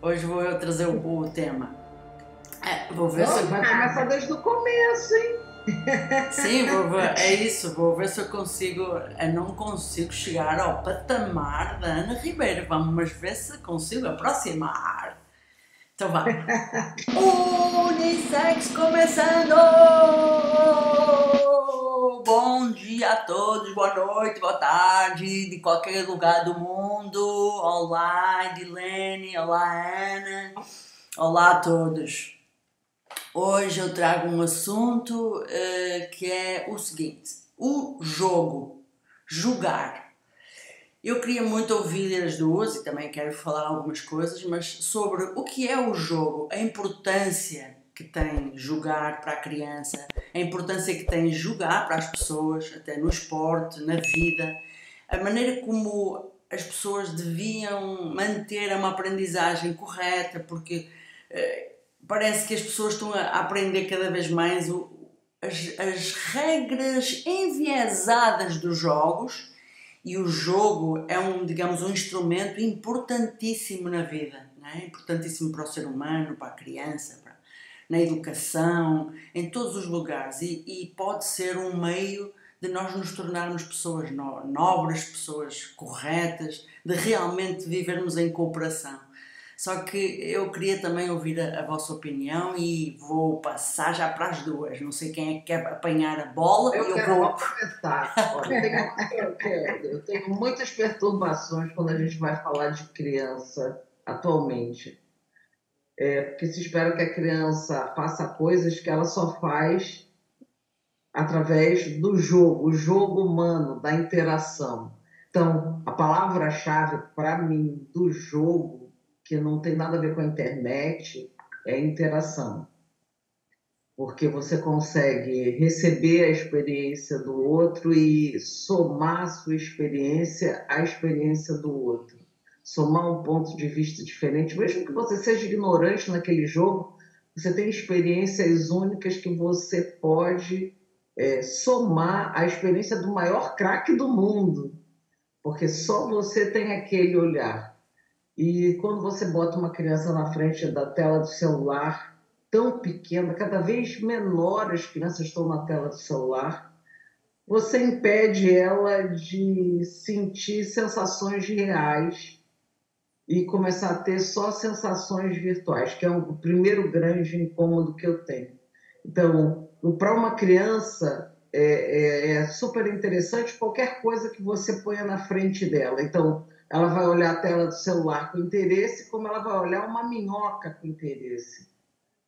Hoje vou eu trazer o tema. Vou ver se Vai começar desde o começo, hein? Sim, é isso. Vou ver se eu consigo. Eu não consigo chegar ao patamar da Ana Ribeiro. Vamos ver se consigo aproximar. Então vá. Unissex começando! Bom dia a todos, boa noite, boa tarde, de qualquer lugar do mundo. Olá, Edilene, olá, Ana. Olá a todos. Hoje eu trago um assunto que é o seguinte: o jogo, jogar. Eu queria muito ouvir as duas e também quero falar algumas coisas, mas sobre o que é o jogo, a importância que tem jogar para a criança, a importância que tem jogar para as pessoas, até no esporte, na vida, a maneira como as pessoas deviam manter uma aprendizagem correta, porque parece que as pessoas estão a aprender cada vez mais as regras enviesadas dos jogos. E o jogo é digamos, um instrumento importantíssimo na vida, não é? Importantíssimo para o ser humano, para a criança, na educação, em todos os lugares. E pode ser um meio de nós nos tornarmos pessoas nobres, pessoas corretas, de realmente vivermos em cooperação. Só que eu queria também ouvir a vossa opinião e vou passar já para as duas. Não sei quem é que quer apanhar a bola. Eu vou começar. Olha, eu tenho muitas perturbações quando a gente vai falar de criança atualmente. Porque se espera que a criança faça coisas que ela só faz através do jogo, o jogo humano, da interação. Então, a palavra-chave para mim do jogo, que não tem nada a ver com a internet, é interação. Porque você consegue receber a experiência do outro e somar a sua experiência à experiência do outro. Somar um ponto de vista diferente, mesmo que você seja ignorante naquele jogo, você tem experiências únicas que você pode somar à experiência do maior craque do mundo, porque só você tem aquele olhar. E quando você bota uma criança na frente da tela do celular, tão pequena, cada vez menor as crianças estão na tela do celular, você impede ela de sentir sensações reais e começar a ter só sensações virtuais, que é o primeiro grande incômodo que eu tenho. Então, para uma criança, é super interessante qualquer coisa que você ponha na frente dela. Então, ela vai olhar a tela do celular com interesse, como ela vai olhar uma minhoca com interesse.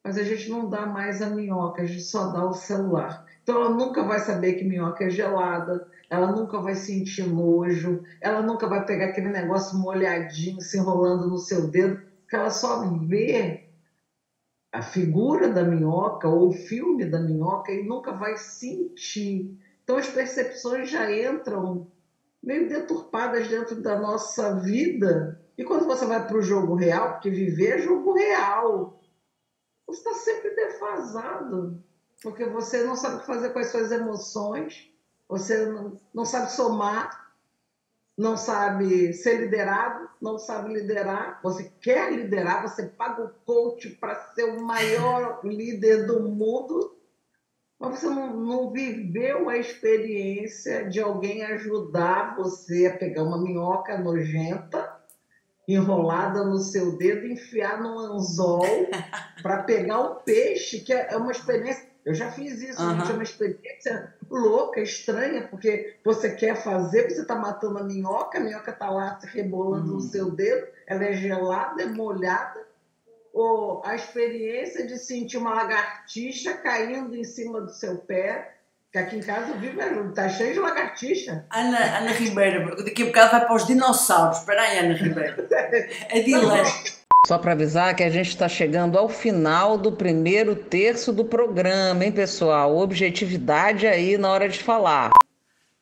Mas a gente não dá mais a minhoca, a gente só dá o celular. Então ela nunca vai saber que minhoca é gelada, ela nunca vai sentir nojo, ela nunca vai pegar aquele negócio molhadinho se enrolando no seu dedo, porque ela só vê a figura da minhoca ou o filme da minhoca e nunca vai sentir. Então as percepções já entram meio deturpadas dentro da nossa vida. E quando você vai para o jogo real, porque viver é jogo real, você está sempre defasado, porque você não sabe o que fazer com as suas emoções, você não sabe somar, não sabe ser liderado, não sabe liderar, você quer liderar, você paga o coach para ser o maior líder do mundo, mas você não viveu a experiência de alguém ajudar você a pegar uma minhoca nojenta, enrolada no seu dedo, enfiar no anzol para pegar o peixe, que é uma experiência. Eu já fiz isso, gente, é uma experiência louca, estranha, porque você quer fazer, você está matando a minhoca está lá se rebolando no seu dedo, ela é gelada, é molhada, ou a experiência de sentir uma lagartixa caindo em cima do seu pé, que aqui em casa eu vivo, está cheio de lagartixa. Ana Ribeiro, daqui a bocado vai para os dinossauros. Espera aí, Ana Ribeiro. É delay. Só para avisar que a gente está chegando ao final do primeiro terço do programa, hein, pessoal? Objetividade aí na hora de falar.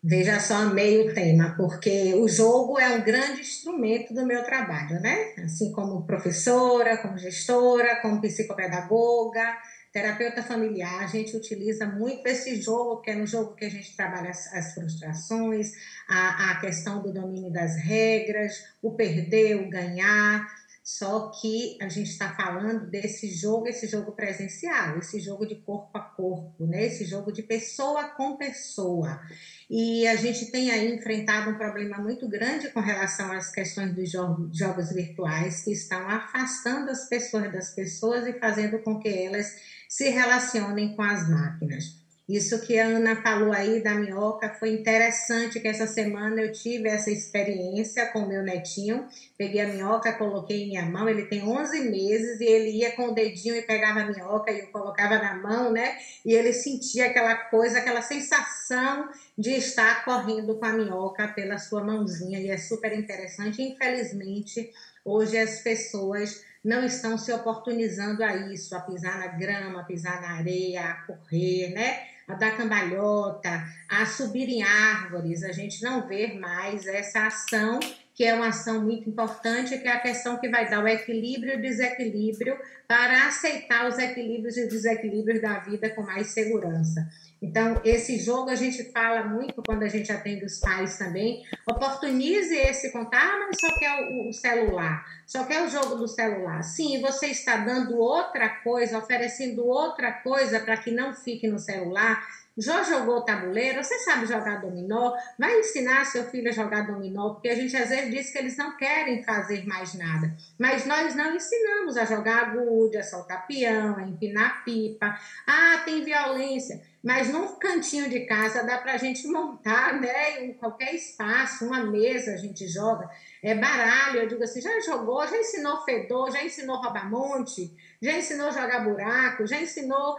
Veja só, amei o tema, porque o jogo é um grande instrumento do meu trabalho, né? Assim como professora, como gestora, como psicopedagoga, terapeuta familiar, a gente utiliza muito esse jogo, que é no jogo que a gente trabalha as frustrações, a questão do domínio das regras, o perder, o ganhar. Só que a gente está falando desse jogo, esse jogo presencial, esse jogo de corpo a corpo, né? Esse jogo de pessoa com pessoa. E a gente tem aí enfrentado um problema muito grande com relação às questões dos jogos virtuais, que estão afastando as pessoas das pessoas e fazendo com que elas se relacionem com as máquinas. Isso que a Ana falou aí da minhoca foi interessante, que essa semana eu tive essa experiência com o meu netinho. Peguei a minhoca, coloquei em minha mão, ele tem 11 meses e ele ia com o dedinho e pegava a minhoca e eu colocava na mão, né? E ele sentia aquela coisa, aquela sensação de estar correndo com a minhoca pela sua mãozinha e é super interessante. Infelizmente, hoje as pessoas não estão se oportunizando a isso, a pisar na grama, a pisar na areia, a correr, né? A dar cambalhota, a subir em árvores. A gente não vê mais essa ação, que é uma ação muito importante, que é a questão que vai dar o equilíbrio e o desequilíbrio para aceitar os equilíbrios e desequilíbrios da vida com mais segurança. Então, esse jogo a gente fala muito quando a gente atende os pais também. Oportunize esse contato, mas só quer o celular, só quer o jogo do celular. Sim, você está dando outra coisa, oferecendo outra coisa para que não fique no celular. Já jogou tabuleiro? Você sabe jogar dominó? Vai ensinar seu filho a jogar dominó, porque a gente às vezes diz que eles não querem fazer mais nada. Mas nós não ensinamos a jogar agude, a soltar peão, a empinar pipa. Ah, tem violência. Mas num cantinho de casa dá para a gente montar, né? Em qualquer espaço, uma mesa a gente joga. É baralho, eu digo assim, já jogou, já ensinou fedor, já ensinou rouba-monte, já ensinou jogar buraco, já ensinou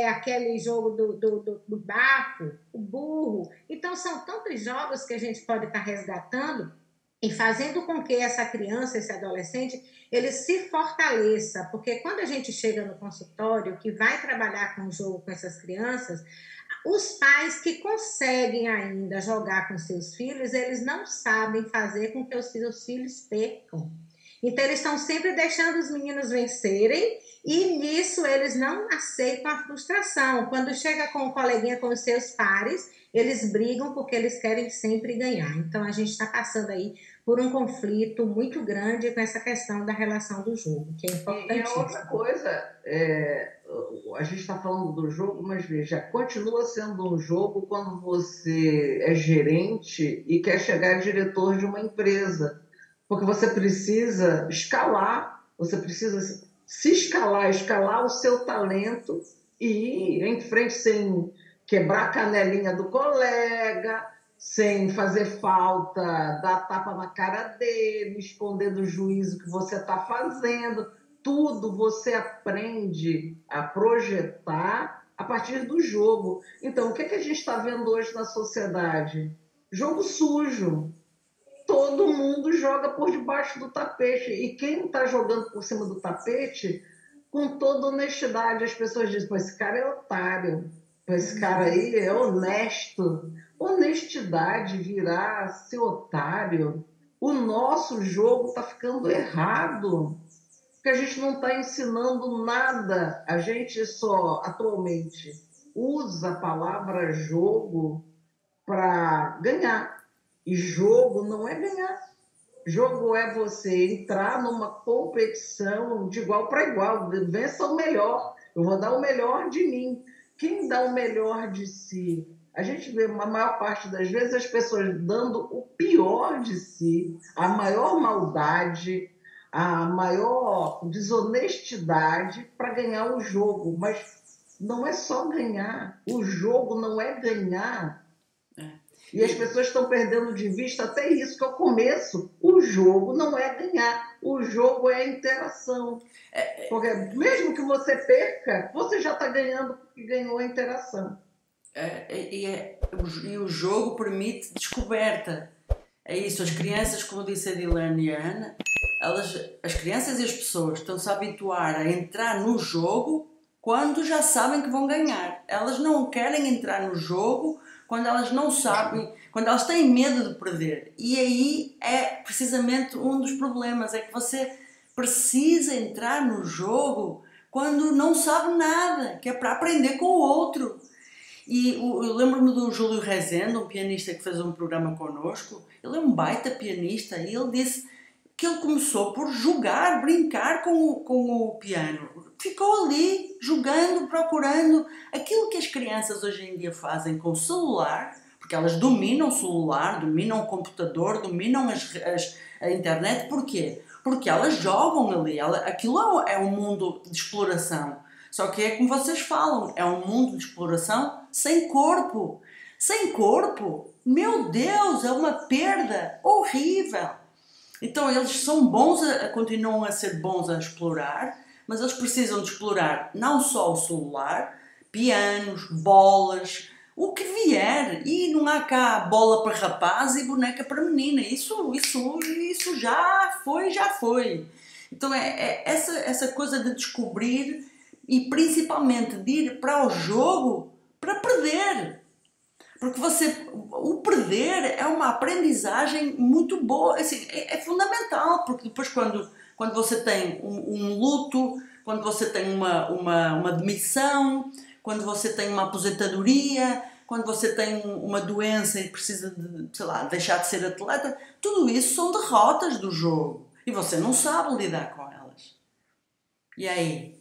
aquele jogo do barco, o burro. Então, são tantos jogos que a gente pode estar resgatando e fazendo com que essa criança, esse adolescente, ele se fortaleça, porque quando a gente chega no consultório, que vai trabalhar com o jogo com essas crianças, os pais que conseguem ainda jogar com seus filhos, eles não sabem fazer com que os seus filhos percam. Então, eles estão sempre deixando os meninos vencerem e nisso eles não aceitam a frustração. Quando chega com o coleguinha, com os seus pares, eles brigam porque eles querem sempre ganhar. Então, a gente está passando aí por um conflito muito grande com essa questão da relação do jogo, que é importantíssimo. E a outra coisa, a gente está falando do jogo, mas veja, continua sendo um jogo quando você é gerente e quer chegar a diretor de uma empresa, porque você precisa escalar, você precisa se escalar o seu talento e ir em frente sem quebrar a canelinha do colega, sem fazer falta, dar tapa na cara dele, esconder do juízo que você está fazendo. Tudo você aprende a projetar a partir do jogo. Então, o que a gente está vendo hoje na sociedade? Jogo sujo. Todo mundo joga por debaixo do tapete. E quem está jogando por cima do tapete, com toda honestidade, as pessoas dizem, pô, esse cara é otário, pô, esse cara aí é honesto. Honestidade virar ser otário. O nosso jogo está ficando errado, porque a gente não está ensinando nada. A gente só, atualmente, usa a palavra jogo para ganhar. E jogo não é ganhar. Jogo é você entrar numa competição de igual para igual. Vença o melhor. Eu vou dar o melhor de mim. Quem dá o melhor de si? A gente vê, a maior parte das vezes, as pessoas dando o pior de si, a maior maldade, a maior desonestidade para ganhar o jogo. Mas não é só ganhar. O jogo não é ganhar. E as pessoas estão perdendo de vista até isso, que é o começo. O jogo não é ganhar, o jogo é a interação. Porque mesmo que você perca, você já está ganhando porque ganhou a interação. E o jogo permite descoberta. É isso, as crianças, como disse a Dilane e a Ana, as crianças e as pessoas estão-se a habituar a entrar no jogo quando já sabem que vão ganhar. Elas não querem entrar no jogo quando elas não sabem, quando elas têm medo de perder. E aí é precisamente um dos problemas, é que você precisa entrar no jogo quando não sabe nada, que é para aprender com o outro. E eu lembro-me do Júlio Rezende, um pianista que fez um programa connosco. Ele é um baita pianista e ele disse, que ele começou por jogar, brincar com o piano. Ficou ali, jogando, procurando. Aquilo que as crianças hoje em dia fazem com o celular, porque elas dominam o celular, dominam o computador, dominam a internet. Porquê? Porque elas jogam ali. Aquilo é um mundo de exploração. Só que é como vocês falam, é um mundo de exploração sem corpo. Sem corpo, meu Deus, é uma perda horrível. Então eles são bons, continuam a ser bons a explorar, mas eles precisam de explorar não só o celular, pianos, bolas, o que vier. E não há cá bola para rapaz e boneca para menina. Isso já foi, já foi. Então é essa coisa de descobrir e principalmente de ir para o jogo para perder. Porque o perder é uma aprendizagem muito boa, assim, é fundamental, porque depois quando você tem um luto, quando você tem uma demissão, quando você tem uma aposentadoria, quando você tem uma doença e precisa de, sei lá, deixar de ser atleta, tudo isso são derrotas do jogo e você não sabe lidar com elas. E aí?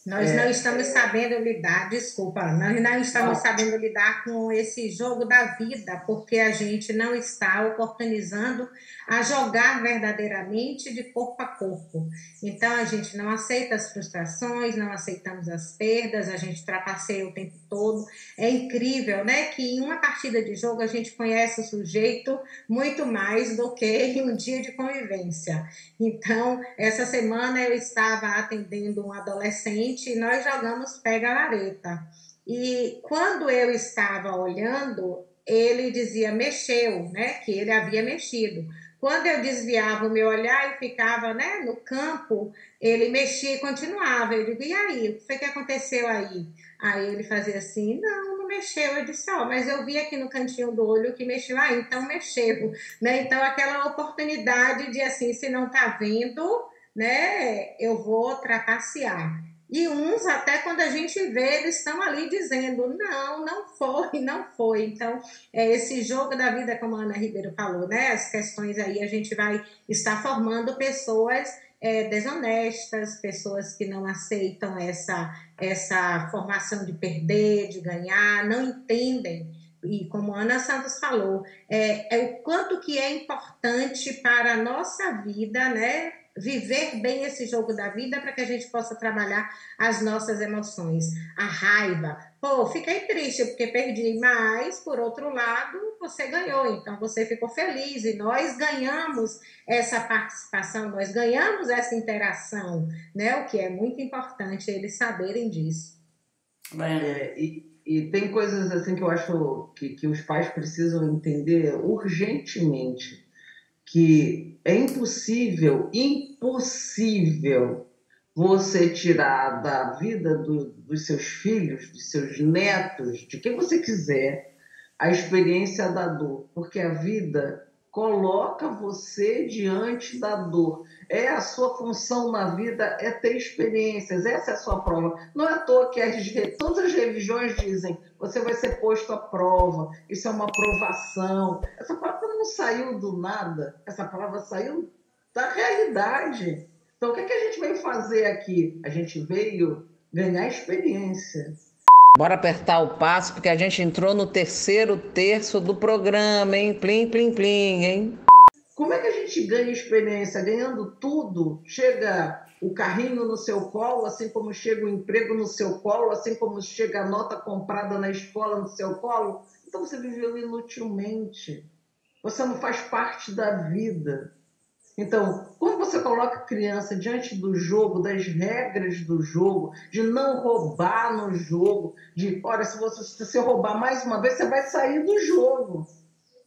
Nós não estamos sabendo lidar, desculpa, nós não estamos sabendo lidar com esse jogo da vida, porque a gente não está oportunizando a jogar verdadeiramente de corpo a corpo. Então, a gente não aceita as frustrações, não aceitamos as perdas, a gente trapaceia o tempo todo. É incrível, né, que em uma partida de jogo a gente conhece o sujeito muito mais do que em um dia de convivência. Então, essa semana eu estava atendendo um adolescente e nós jogamos pega-lareta. E quando eu estava olhando, ele dizia mexeu, né? Que ele havia mexido. Quando eu desviava o meu olhar e ficava, né, no campo, ele mexia e continuava. Eu digo, e aí? O que foi que aconteceu aí? Aí ele fazia assim, não mexeu. Eu disse, mas eu vi aqui no cantinho do olho que mexeu. Ah, então mexeu. Né? Então, aquela oportunidade de, assim, se não está vendo, né, eu vou trapacear. E uns, até quando a gente vê, eles estão ali dizendo, não foi, não foi. Então, esse jogo da vida, como a Ana Ribeiro falou, né, as questões aí, a gente vai estar formando pessoas desonestas, pessoas que não aceitam essa formação de perder, de ganhar, não entendem. E como a Ana Santos falou, o quanto que é importante para a nossa vida, né, viver bem esse jogo da vida para que a gente possa trabalhar as nossas emoções. A raiva, fiquei triste porque perdi, mas por outro lado você ganhou, então você ficou feliz e nós ganhamos essa participação, nós ganhamos essa interação, né? O que é muito importante eles saberem disso. E tem coisas assim que eu acho que os pais precisam entender urgentemente, que é impossível você tirar da vida dos seus filhos, dos seus netos, de quem você quiser, a experiência da dor, porque a vida coloca você diante da dor. A sua função na vida é ter experiências, essa é a sua prova. Não é à toa que todas as religiões dizem, você vai ser posto à prova, isso é uma provação. Essa palavra não saiu do nada, essa palavra saiu da realidade. Então, o que a gente veio fazer aqui? A gente veio ganhar experiência. Bora apertar o passo, porque a gente entrou no terceiro terço do programa, hein? Plim, plim, plim, hein? Como é que a gente ganha experiência? Ganhando tudo. Chega o carrinho no seu colo, assim como chega o emprego no seu colo, assim como chega a nota comprada na escola no seu colo. Então você viveu inutilmente. Você não faz parte da vida. Então, quando você coloca a criança diante do jogo, das regras do jogo, de não roubar no jogo, de, olha, se você roubar mais uma vez, você vai sair do jogo.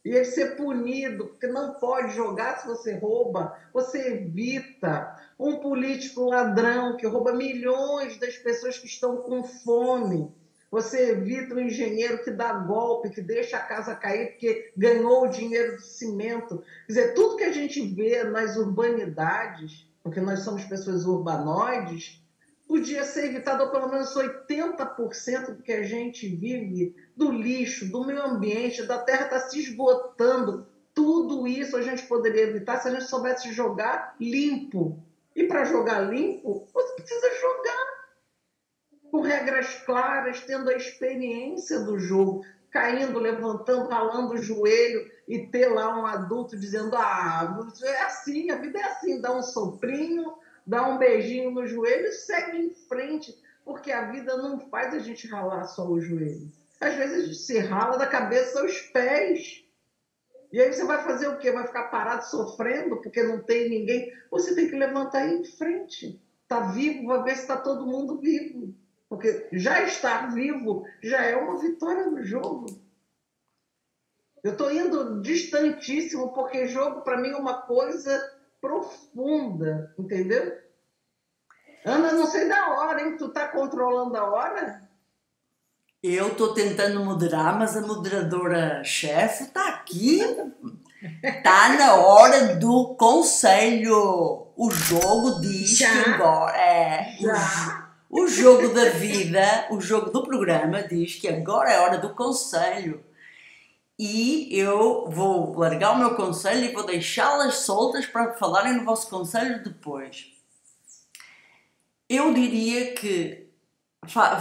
E ele ser punido, porque não pode jogar se você rouba, você evita. Um político ladrão que rouba milhões das pessoas que estão com fome. Você evita o engenheiro que dá golpe, que deixa a casa cair porque ganhou o dinheiro do cimento. Quer dizer, tudo que a gente vê nas urbanidades, porque nós somos pessoas urbanoides, podia ser evitado, ou pelo menos 80% do que a gente vive, do lixo, do meio ambiente, da terra está se esgotando tudo isso a gente poderia evitar se a gente soubesse jogar limpo. E para jogar limpo, você precisa jogar com regras claras, tendo a experiência do jogo, caindo, levantando, ralando o joelho e ter lá um adulto dizendo: é assim, a vida é assim, dá um soprinho, dá um beijinho no joelho e segue em frente, porque a vida não faz a gente ralar só o joelho. Às vezes a gente se rala da cabeça aos pés. E aí você vai fazer o quê? Vai ficar parado sofrendo porque não tem ninguém? Você tem que levantar e ir em frente. Está vivo, vai ver se está todo mundo vivo. Porque já estar vivo já é uma vitória no jogo. Eu estou indo distantíssimo porque jogo para mim é uma coisa profunda, entendeu? Ana, não sei da hora, hein? Tu está controlando a hora? Eu estou tentando moderar, mas a moderadora-chefe está aqui. Está na hora do conselho. O jogo diz que agora o jogo da vida, o jogo do programa diz que agora é hora do conselho. E eu vou largar o meu conselho e vou deixá-las soltas para falarem no vosso conselho depois. Eu diria que para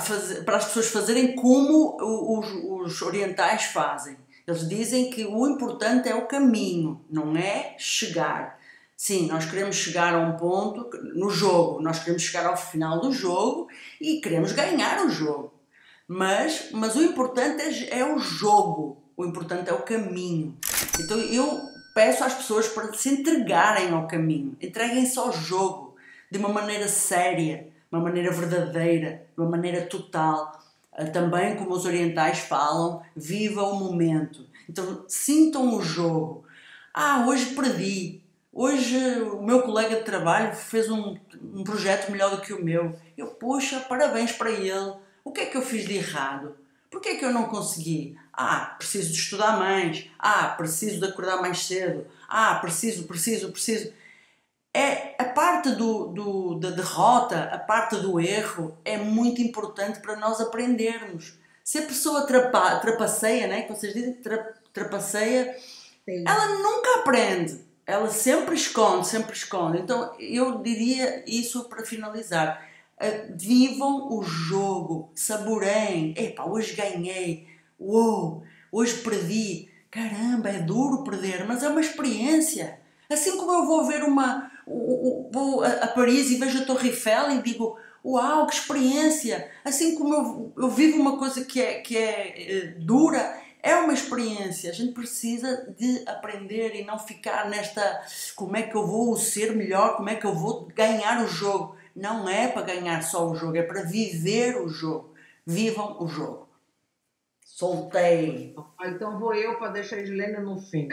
as pessoas fazerem como os orientais fazem. Eles dizem que o importante é o caminho, não é chegar. Sim, nós queremos chegar a um ponto no jogo, nós queremos chegar ao final do jogo e queremos ganhar o jogo. Mas o importante é o jogo, o importante é o caminho. Então eu peço às pessoas para se entregarem ao caminho, entreguem-se ao jogo de uma maneira séria, de uma maneira verdadeira, de uma maneira total. Também, como os orientais falam, viva o momento. Então, sintam o jogo. Hoje perdi. Hoje o meu colega de trabalho fez um projeto melhor do que o meu. Poxa, parabéns para ele. O que é que eu fiz de errado? Porquê é que eu não consegui? Preciso de estudar mais. Preciso de acordar mais cedo. Preciso. A parte da derrota, a parte do erro é muito importante para nós aprendermos. Se a pessoa trapaceia, né, que vocês dizem, trapaceia, sim, ela nunca aprende. Ela sempre esconde. Então eu diria isso para finalizar. Vivam o jogo, saboreiem. Hoje ganhei. Hoje perdi. Caramba, é duro perder, mas é uma experiência. Assim como eu vou ver vou a Paris e vejo a Torre Eiffel e digo: uau, que experiência! Assim como eu vivo uma coisa que é dura, é uma experiência. A gente precisa de aprender e não ficar nesta como é que eu vou ser melhor, como é que eu vou ganhar o jogo. Não é para ganhar só o jogo, é para viver o jogo. Vivam o jogo. Soltei. Então vou eu para deixar a Islene no fim.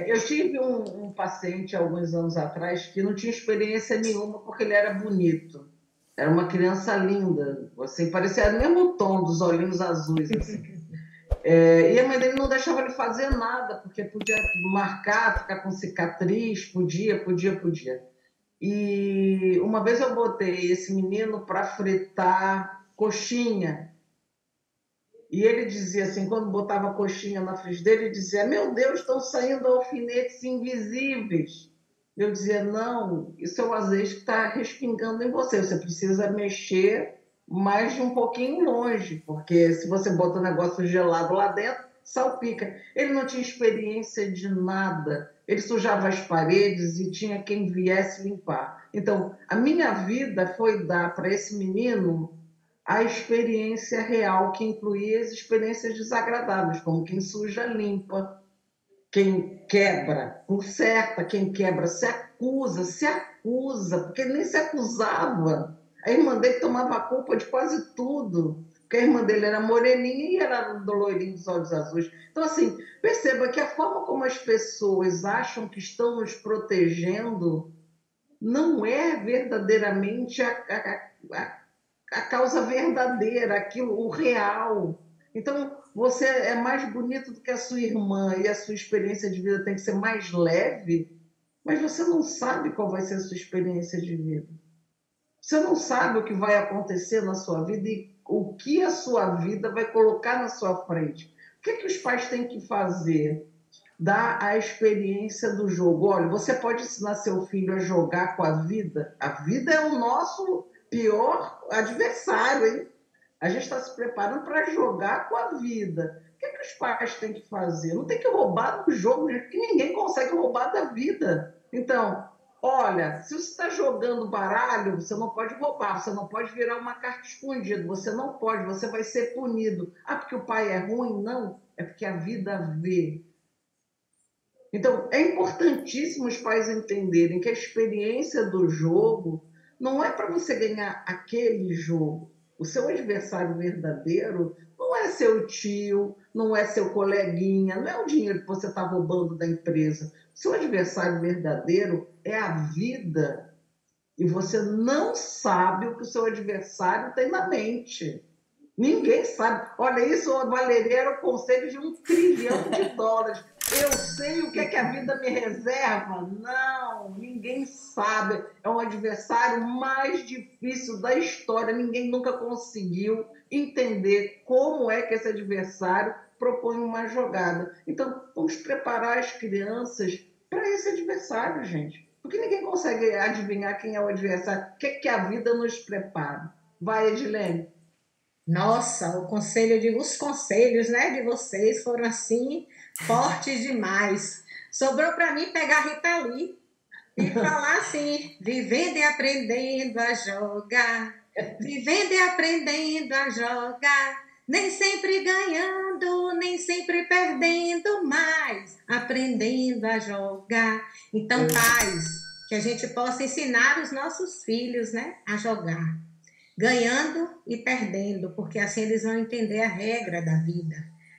Eu tive um paciente alguns anos atrás que não tinha experiência nenhuma porque ele era bonito. Era uma criança linda, assim, parecia o mesmo tom dos olhinhos azuis, assim. E a mãe dele não deixava ele fazer nada, porque podia marcar, ficar com cicatriz, podia. E uma vez eu botei esse menino para fritar coxinha. E ele dizia assim, quando botava a coxinha na frigideira, ele dizia: meu Deus, estão saindo alfinetes invisíveis. Eu dizia: não, isso é o azeite que está respingando em você. Você precisa mexer mais de um pouquinho longe, porque se você bota um negócio gelado lá dentro, salpica. Ele não tinha experiência de nada. Ele sujava as paredes e tinha quem viesse limpar. Então, a minha vida foi dar para esse menino a experiência real, que incluía as experiências desagradáveis, como quem suja, limpa, quem quebra, conserta, quem quebra se acusa, porque ele nem se acusava. A irmã dele tomava a culpa de quase tudo, porque a irmã dele era moreninha e era do loirinho dos olhos azuis. Então, assim, perceba que a forma como as pessoas acham que estão nos protegendo não é verdadeiramente a causa verdadeira, aquilo, o real. Então, você é mais bonito do que a sua irmã e a sua experiência de vida tem que ser mais leve, mas você não sabe qual vai ser a sua experiência de vida. Você não sabe o que vai acontecer na sua vida e o que a sua vida vai colocar na sua frente. O que os pais têm que fazer? dá a experiência do jogo. Olha, você pode ensinar seu filho a jogar com a vida? A vida é o nosso pior adversário, hein? A gente está se preparando para jogar com a vida. O que os pais têm que fazer? Não tem que roubar do jogo, porque ninguém consegue roubar da vida. Então, olha, se você está jogando baralho, você não pode roubar, você não pode virar uma carta escondida, você não pode, você vai ser punido. Ah, porque o pai é ruim? Não, é porque a vida vê. Então, é importantíssimo os pais entenderem que a experiência do jogo não é para você ganhar aquele jogo. O seu adversário verdadeiro não é seu tio, não é seu coleguinha, não é o dinheiro que você está roubando da empresa. O seu adversário verdadeiro é a vida. E você não sabe o que o seu adversário tem na mente. Ninguém sabe. Olha, isso valeria era o conselho de $1 trilhão. Eu sei o que é que a vida me reserva? Não, ninguém sabe. É um adversário mais difícil da história. Ninguém nunca conseguiu entender como é que esse adversário propõe uma jogada. Então, vamos preparar as crianças para esse adversário, gente. Porque ninguém consegue adivinhar quem é o adversário. O que é que a vida nos prepara? Vai, Edilene. Nossa, os conselhos, né, de vocês foram assim fortes demais. Sobrou para mim pegar a Rita Lee e falar assim: vivendo e aprendendo a jogar, vivendo e aprendendo a jogar, nem sempre ganhando, nem sempre perdendo, mas aprendendo a jogar. Então, pais, que a gente possa ensinar os nossos filhos, né, a jogar, ganhando e perdendo, porque assim eles vão entender a regra da vida.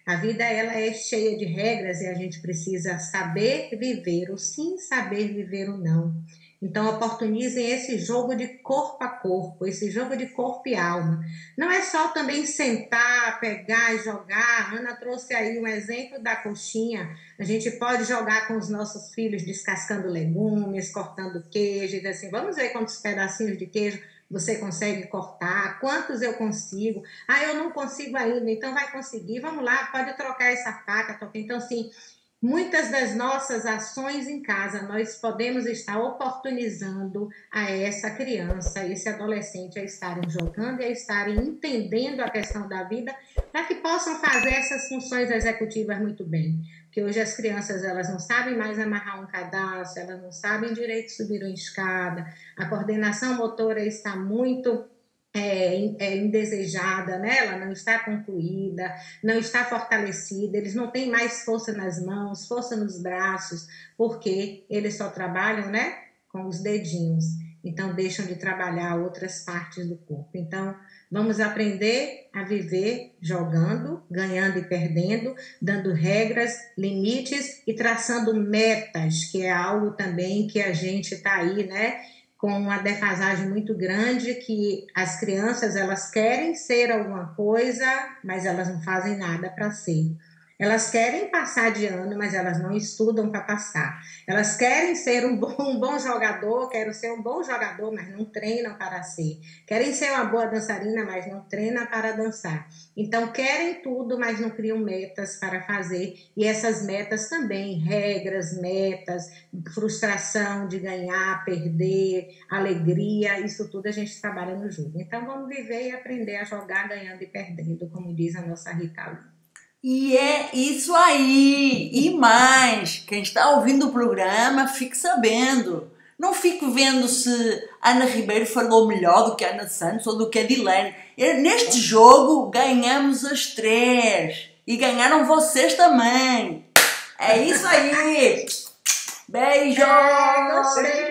A vida, ela é cheia de regras e a gente precisa saber viver o sim, saber viver o não. Então, oportunizem esse jogo de corpo a corpo, esse jogo de corpo e alma. Não é só também sentar, pegar e jogar. A Ana trouxe aí um exemplo da coxinha. A gente pode jogar com os nossos filhos descascando legumes, cortando queijo, e assim, vamos ver quantos pedacinhos de queijo você consegue cortar, quantos eu consigo. Ah, eu não consigo ainda, então vai conseguir, vamos lá, pode trocar essa faca. Então, assim, muitas das nossas ações em casa, nós podemos estar oportunizando a essa criança, esse adolescente a estarem jogando e a estarem entendendo a questão da vida, para que possam fazer essas funções executivas muito bem. Porque hoje as crianças, elas não sabem mais amarrar um cadastro, elas não sabem direito subir uma escada, a coordenação motora está muito indesejada, né? Ela não está concluída, não está fortalecida, eles não têm mais força nas mãos, força nos braços, porque eles só trabalham, né, com os dedinhos, então deixam de trabalhar outras partes do corpo. Então, vamos aprender a viver jogando, ganhando e perdendo, dando regras, limites e traçando metas, que é algo também que a gente está aí, né, com uma defasagem muito grande, que as crianças, elas querem ser alguma coisa, mas elas não fazem nada para ser. Elas querem passar de ano, mas elas não estudam para passar. Elas querem ser um bom jogador, quero ser um bom jogador, mas não treinam para ser. Querem ser uma boa dançarina, mas não treinam para dançar. Então, querem tudo, mas não criam metas para fazer. E essas metas também, regras, metas, frustração de ganhar, perder, alegria, isso tudo a gente trabalha no jogo. Então, vamos viver e aprender a jogar ganhando e perdendo, como diz a nossa Rita Lee. E é isso aí! E mais, quem está ouvindo o programa, fique sabendo. Não fique vendo se Ana Ribeiro falou melhor do que a Ana Santos ou do que a Dilene. Neste jogo ganhamos as 3 e ganharam vocês também. É isso aí! Beijo! Gostei!